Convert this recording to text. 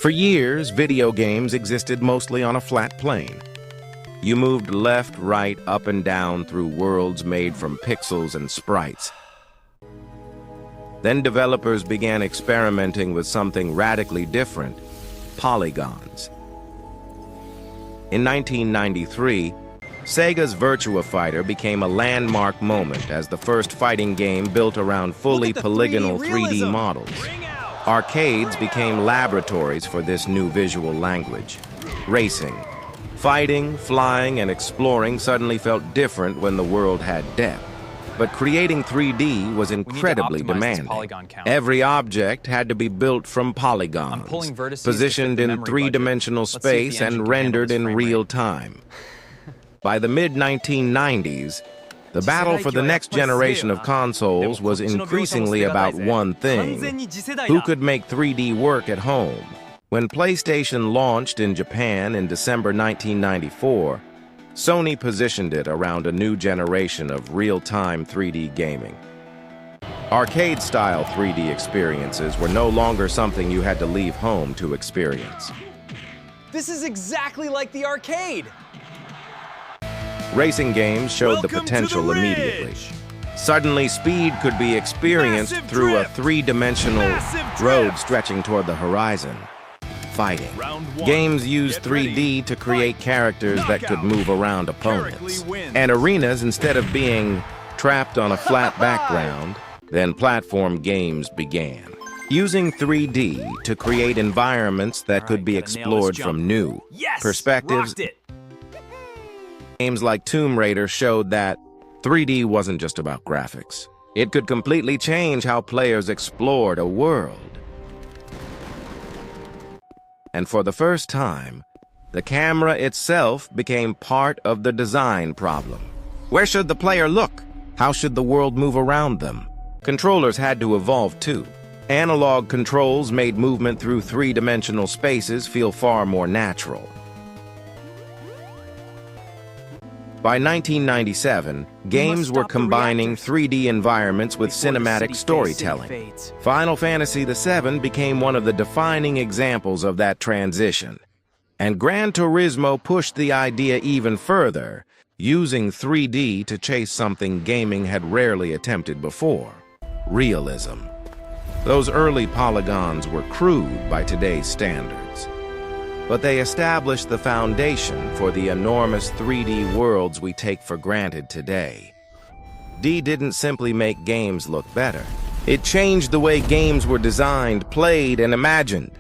For years, video games existed mostly on a flat plane. You moved left, right, up and down through worlds made from pixels and sprites. Then developers began experimenting with something radically different: polygons. In 1993, SEGA's Virtua Fighter became a landmark moment as the first fighting game built around fully polygonal 3D models. Arcades became laboratories for this new visual language. Racing, fighting, flying, and exploring suddenly felt different when the world had depth. But creating 3D was incredibly demanding. Every object had to be built from polygons, positioned in three-dimensional space and rendered in real time. By the mid-1990s, the battle for the next generation of consoles was increasingly about one thing: who could make 3D work at home? When PlayStation launched in Japan in December 1994, Sony positioned it around a new generation of real-time 3D gaming. Arcade-style 3D experiences were no longer something you had to leave home to experience. This is exactly like the arcade! Racing games showed the potential immediately. Suddenly, speed could be experienced through a three-dimensional road stretching toward the horizon. Fighting. Games used 3D to create characters that could move around opponents. And arenas, instead of being trapped on a flat background, then platform games began. Using 3D to create environments that could be explored from new perspectives. Games like Tomb Raider showed that 3D wasn't just about graphics. It could completely change how players explored a world. And for the first time, the camera itself became part of the design problem. Where should the player look? How should the world move around them? Controllers had to evolve too. Analog controls made movement through three-dimensional spaces feel far more natural. By 1997, games were combining 3D environments with cinematic storytelling. Final Fantasy VII became one of the defining examples of that transition. And Gran Turismo pushed the idea even further, using 3D to chase something gaming had rarely attempted before: realism. Those early polygons were crude by today's standards, but they established the foundation for the enormous 3D worlds we take for granted today. D didn't simply make games look better. It changed the way games were designed, played, and imagined.